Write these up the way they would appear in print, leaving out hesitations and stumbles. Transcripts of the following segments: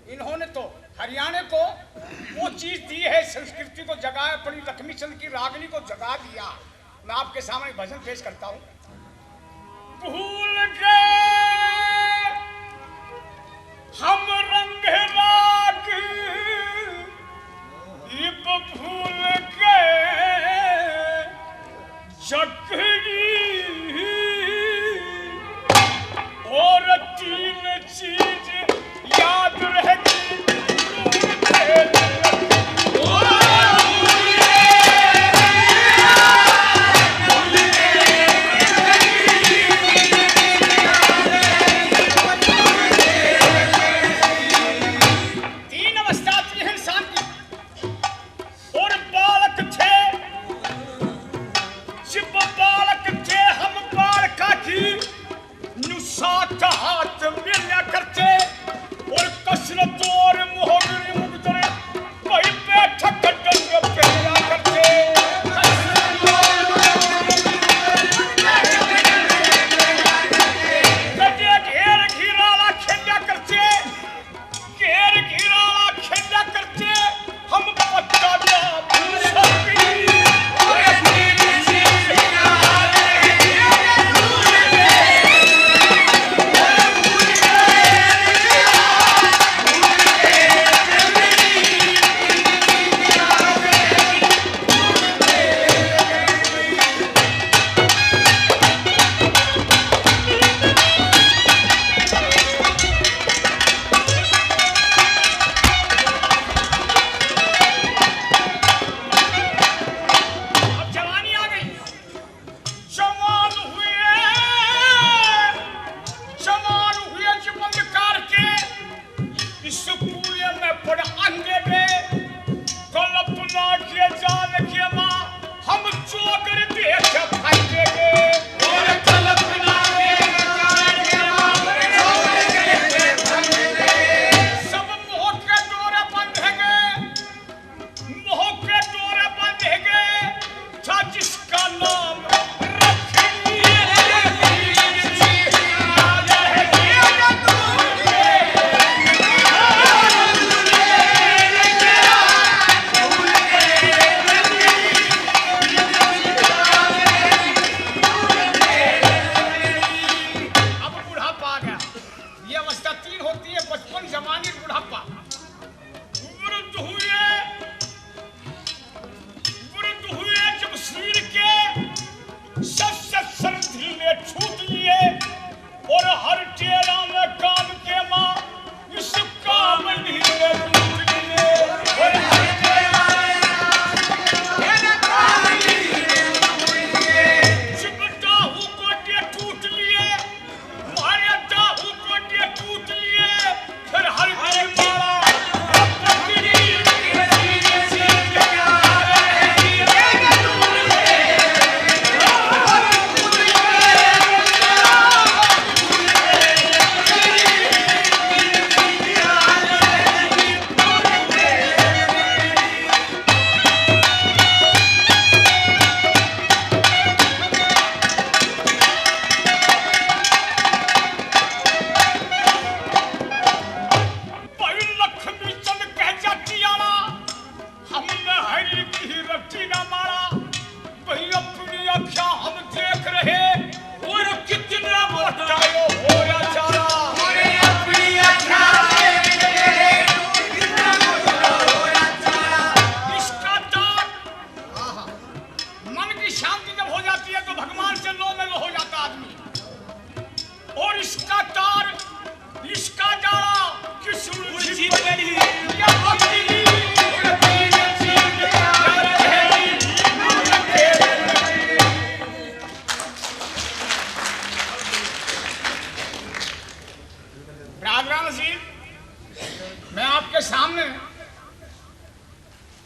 इन्होंने तो हरियाणा को वो चीज दी है, संस्कृति को जगाया, अपनी लक्ष्मी चंद की रागनी को जगा दिया। मैं आपके सामने भजन पेश करता हूँ। भूल गए हम रंग राग, इब भूल गए जगड़ी, और तीन चीज याद रहती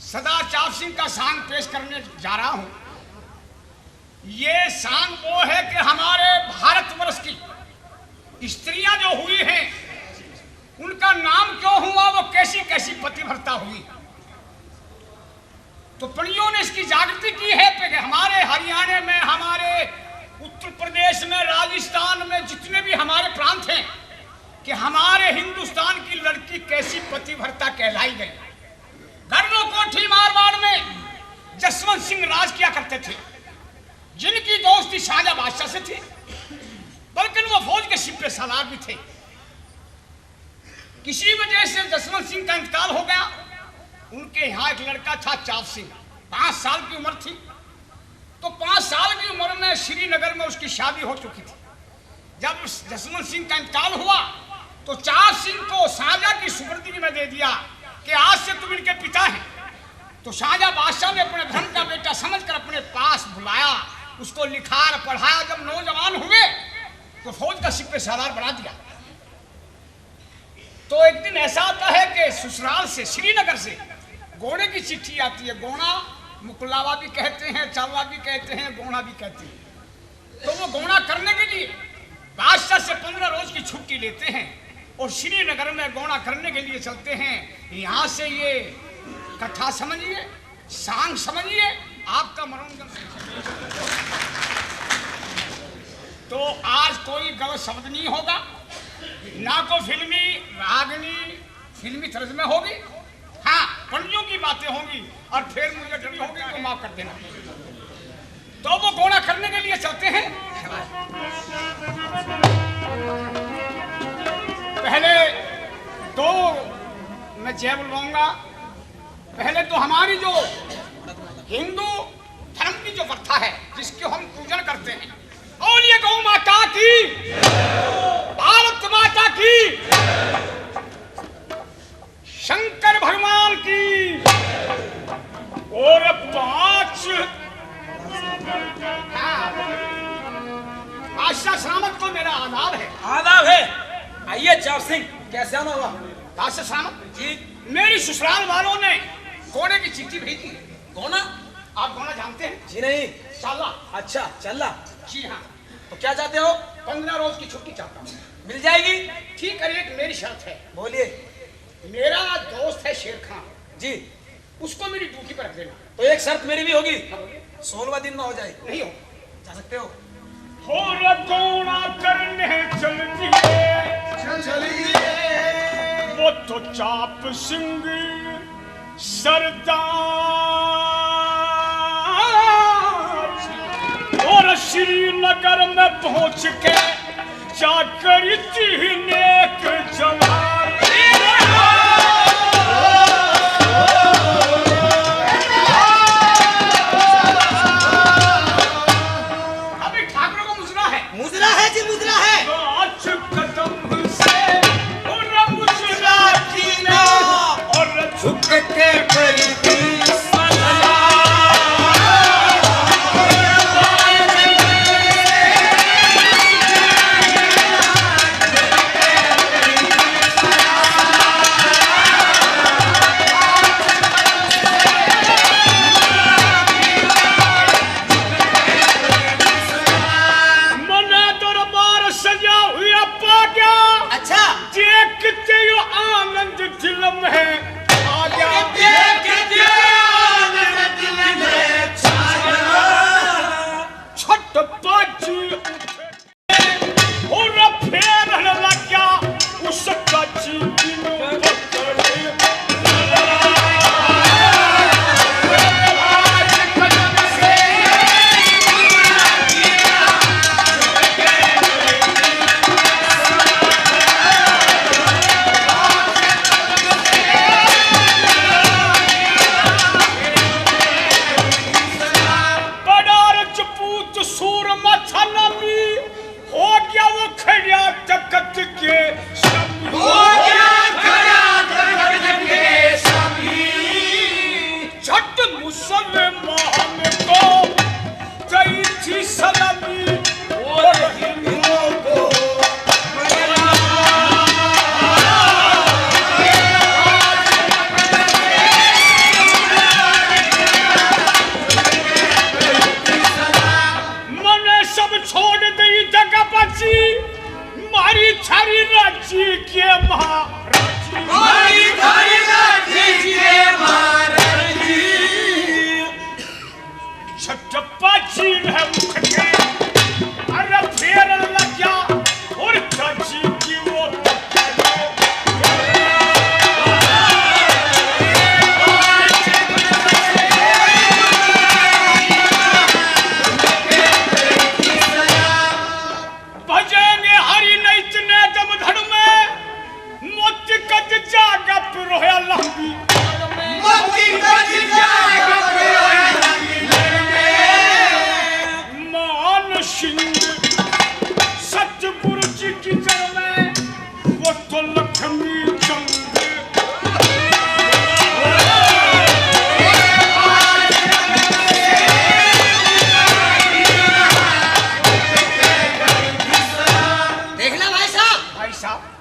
सदाचार सिंह का शान पेश करने जा रहा हूं। ये शान वो है कि हमारे भारतवर्ष की स्त्रियां जो हुई हैं उनका नाम क्यों हुआ, वो कैसी कैसी पतिव्रता हुई। तो पणियों ने इसकी जागृति की है कि हमारे हरियाणा में, हमारे उत्तर प्रदेश में, राजस्थान में जितने भी हमारे प्रांत हैं कि हमारे हिंदुस्तान की लड़की कैसी पतिव्रता कहलाई गई। घरनो कोठी मारवाड़ में जसवंत सिंह राज किया करते थे, जिनकी दोस्ती शाहजहां बादशाह से थी, बल्कि वो फौज के सिपह सालार भी थे। किसी वजह से जसवंत सिंह का इंतकाल हो गया। उनके यहाँ एक लड़का था चाप सिंह, 5 साल की उम्र थी। तो 5 साल की उम्र में श्रीनगर में उसकी शादी हो चुकी थी। जब जसवंत सिंह का इंतकाल हुआ तो चाप सिंह को शाहजहां की सुपुर्दगी में दे दिया कि आज से तुम इनके पिता हैं। तो शाहजहां बादशाह ने अपने धन का बेटा समझकर अपने पास बुलाया, उसको लिखार पढ़ाया। जब नौजवान हुए तो फौज का सिपह सालार बना दिया। तो एक दिन ऐसा आता है कि ससुराल से, श्रीनगर से गोणे की चिट्ठी आती है। गोणा मुकुलावा भी कहते हैं, चावला भी कहते हैं, गोणा भी कहते हैं। तो वो गोणा करने के लिए बादशाह से 15 रोज की छुट्टी लेते हैं और श्रीनगर में गोणा करने के लिए चलते हैं। यहाँ से ये कथा समझिए, सांग समझिए, आपका मनोरंजन। तो आज कोई गलत शब्द नहीं होगा, ना को फिल्मी रागनी फिल्मी तर्ज में होगी। हाँ, पंडियों की बातें होंगी और फिर मुझे डरी होगी तो माफ कर देना। तो वो गोणा करने के लिए चलते हैं। पहले तो मैं जय बुलवाऊंगा। पहले तो हमारी जो हिंदू धर्म की जो प्रथा है, जिसकी हम पूजन करते हैं, और ये गौ माता की, भारत माता की, शंकर भगवान की, और 5 बादशाह सलामत को मेरा आदाब है। आदाब है। आइए चाप सिंह, कैसे आना हुआ? बादशाह सलामत जी, मेरी ससुराल वालों ने गोणे की चिट्ठी भेजी है। गोना? आप गोना जानते हैं? जी नहीं। शाला। अच्छा, चल रहा। जी हाँ। तो क्या चाहते हो? 15 रोज की छुट्टी चाहता हूँ। मिल जाएगी। ठीक है, एक मेरी शर्त है। बोलिए। मेरा दोस्त है शेर खान जी, उसको मेरी ड्यूटी पर रख देना। तो एक शर्त मेरी भी होगी, 16वां दिन में हो जाए। नहीं हो जा सकते हो? गोणा करने चलिए वो तो चाप सिंह सरदार और श्रीनगर में पहुंच के जाकर नेक जवान। अभी ठाकुर को मुजरा है। मुजरा है जी, मुजरा है। कदम से और मुजरा की ना और झुक के करी भी मान सिंह सतगुरु जी की जड़ में वो तो लक्ष्मी चंद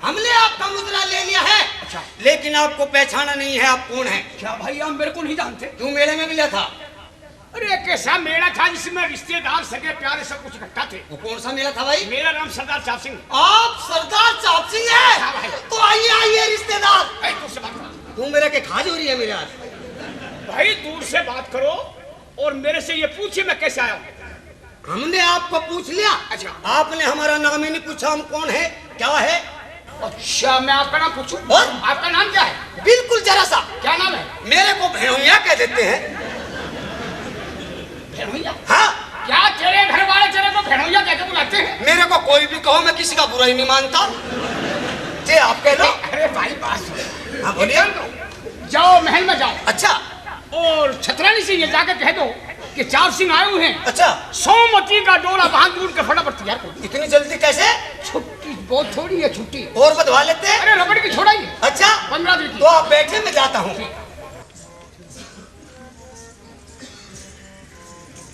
हमने आपका मुद्रा ले लिया है। अच्छा। लेकिन आपको पहचाना नहीं है, आप कौन हैं? क्या भाई आप मेरे को नहीं जानते? क्यों मेले में मिला था? अरे एक ऐसा मेला था जिसमें रिश्तेदार सगे प्यारे सब कुछ इकट्ठा थे। वो कौन सा मेला था भाई? मेरा नाम सरदार चाप सिंह। आप सरदार चाप सिंह हैं? हाँ भाई। तो आइए आइए रिश्तेदार। तुझसे बात करो। तू मेरे के खाज हो रही है मेरे आज। भाई दूर से बात करो और मेरे से ये पूछिए मैं कैसे आया हूँ। हमने आपको पूछ लिया। अच्छा। आपने हमारा नाम ही नहीं पूछा, हम कौन है क्या है? अच्छा मैं आपका नाम पूछूं? आपका नाम क्या है? बिल्कुल जरा सा। क्या नाम है? मेरे को भेड़ोया कह देते हैं। भेड़ोया? हाँ। क्या तेरे घर वाले तेरे को भेड़ोया कहकर बुलाते हैं? मेरे को कोई भी कहो, मैं किसी का बुरा ही नहीं मानता। जे आप कह लो। अरे भाई बात। हाँ बोलिए। जाओ महल में जाओ। अच्छा। और छतरानी से ये जाकर कह दो कि चाप सिंह आए हुए हैं। अच्छा। सोमवती का डोला बांध दूर के फटाफट तैयार करो। इतनी जल्दी कैसे? छुट्टी बहुत थोड़ी है छुट्टी। और बदवा लेते हैं। अरे रबड़ की छोड़ाई। अच्छा 15 दिन की। तो आप बैठे, मैं जाता हूँ।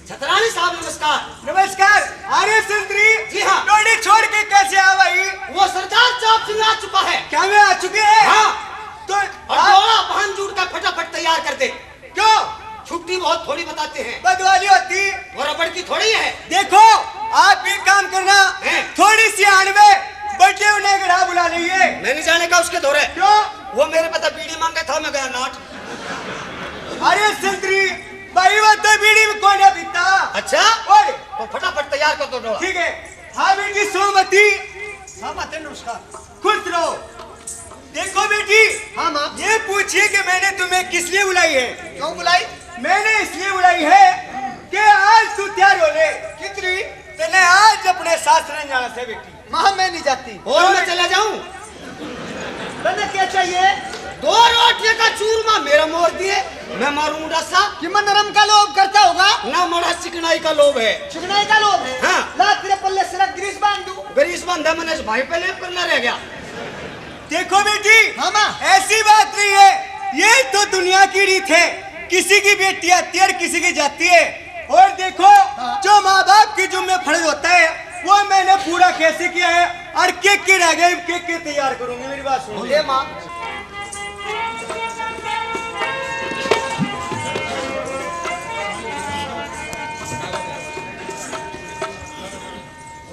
छतरानी साहब नमस्कार। नमस्कार। अरे सुंदरी जी हाँ। डोली छोड़ के कैसे आ भाई? वो सरदार चाप सिंह आ चुका है। क्या मैं आ चुके हैं? हाँ। तो और डोला बांध जूट का फटाफट तैयार कर दे। क्यों? छुट्टी बहुत थोड़ी बताते हैं। बदवाली होती वो रबड़ की थोड़ी है। देखो आप एक काम करना, थोड़ी सी आड़ में बच्चे उन्हें गढ़ा बुला लीजिए। मैं नहीं जाने का उसके दौरे। क्यों? वो मेरे पता बीड़ी मांगा था, मैं गया नाट। अरे सुंदरी भाई वो तो बीड़ी में कौन है पीता? अच्छा। और तो फटाफट तैयार कर दो डोला। ठीक है। हाँ बेटी सोमवती। हाँ माता नमस्कार। खुश रहो। देखो बेटी। हाँ माँ। ये पूछिए कि मैंने तुम्हें किस लिए बुलाई है? क्यों बुलाई? मैंने इसलिए बुलाई है कि आज तू तैयार हो ले। कितनी? तेने आज अपने सासरे जाना से बेटी। माँ मैं नहीं जाती। और मैं चला जाऊं? तुम्हें क्या चाहिए? 2 रोटियां का चूरमा मेरा मोर दिए, मैं मारूं मुडासा। कि मन नरम का लोभ करता होगा ना मड़ा चिकनाई का लोभ है। चिकनाई का लोभ है। हाँ। ला तेरे पल्ले से ग्रीस बांध दूं। ग्रीस बांधा मैंने भाई पे लेप करना रह गया। देखो बेटी। हाँ माँ। ऐसी बात नहीं है, ये तो दुनिया की रीत है। किसी की बेटी आती है और किसी की जाती है। और देखो जो माँ बाप की जुम्मे फर्ज होता है वो मैंने पूरा कैसे किया है। और केक के रह गए, केक के तैयार करूंगी। मेरी बात सुनो। ये माँ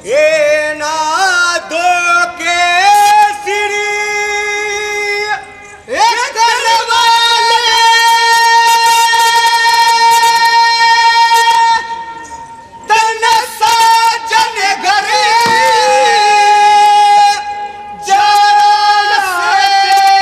ये ना दो के सिरी एक दरवाले तन साजन घरे जान से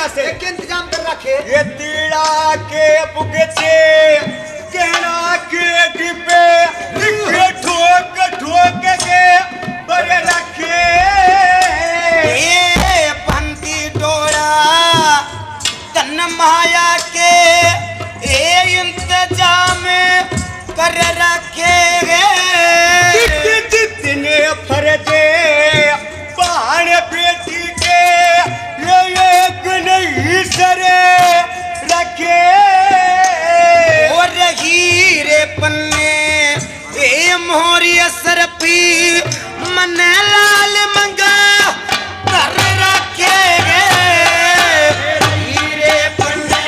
यहाँ से एक इंतजाम कर रखे ये तीड़ा के बुगचे कहना के डिब्बे लिखे ठोक ठोक के बड़े रखे ए बंदी डोरा तन माया के ए इंतजाम कर रखे जितने फरजे बाण बेटी के ये एक नहीं सरे रखे और हीरे पन्ने ए मोहरी सरपी मन लाल मंगा कर रखे हीरे पन्ने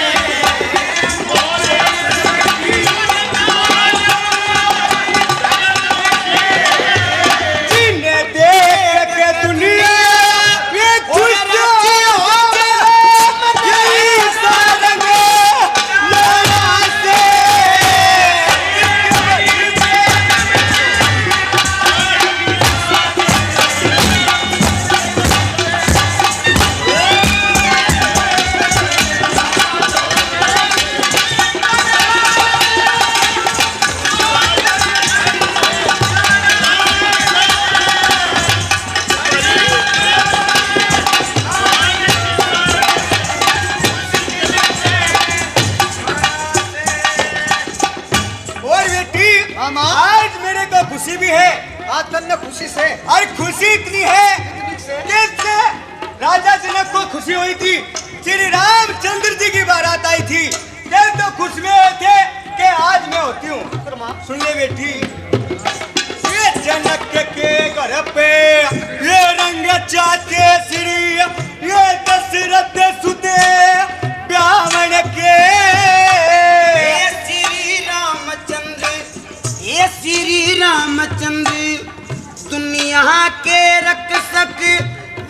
जिन्हें देख के दुनिया ये खुश हो यही सारंगे लड़ा से और बेटी मामा आज मेरे को खुशी भी है आज तन्ने खुशी से और खुशी इतनी है कि इससे राजा जनक को खुशी हुई थी श्री रामचंद्र जी की बारात आई थी ये तो खुश में हुए थे कि आज मैं होती हूँ सुन ले बेटी ये जनक के घर पे ये रंग चाहते श्री ये दशरथ सुते ब्राह्मण के ये श्री रामचंद्र दुनिया के रक्षक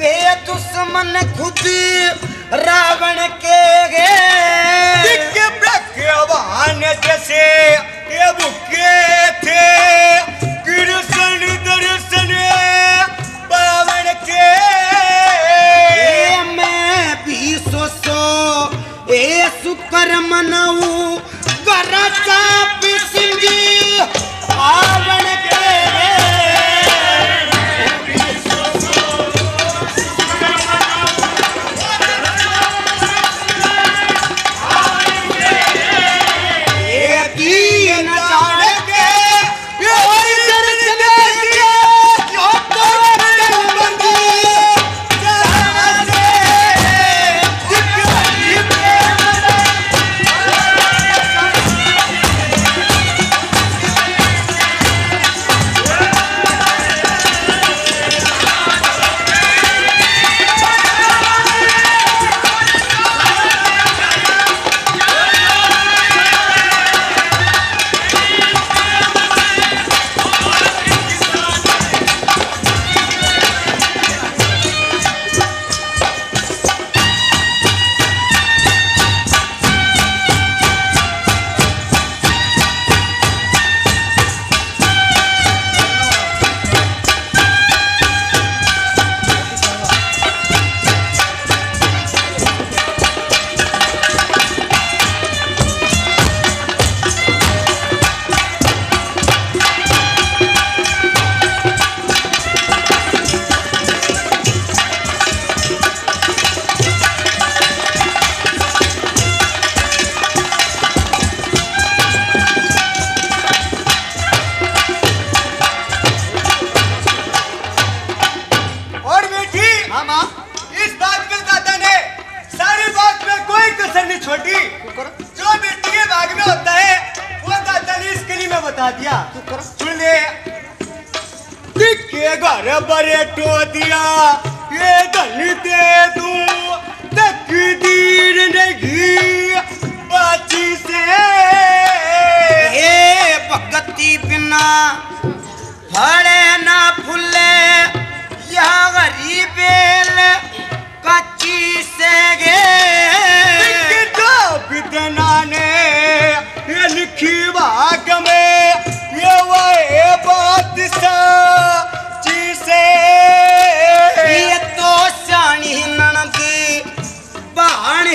वे दुश्मन खुद रावण के भगवान जैसे ये भूखे थे कृष्ण दर्शन पावन के मैं भी ए सुकर मनऊ गरचा पिसिंगी रावण के बता दिया सुन ले के घर बरे टो दिया ये धन दे तू तकदीर नहीं बाची से ए भगती बिना फड़े ना फुले या गरीबेल कच्ची से गे बिदना ने ये लिखी भाग में ये वह बात सच्ची से ये तो शानी ननदी बाण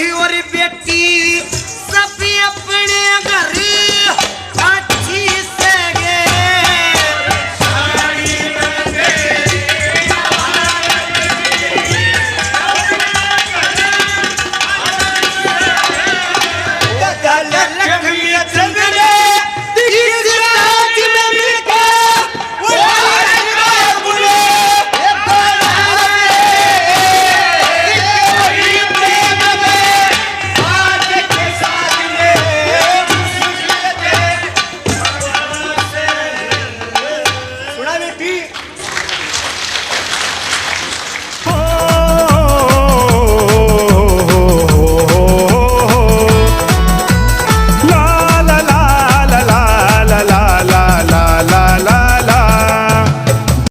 बेटी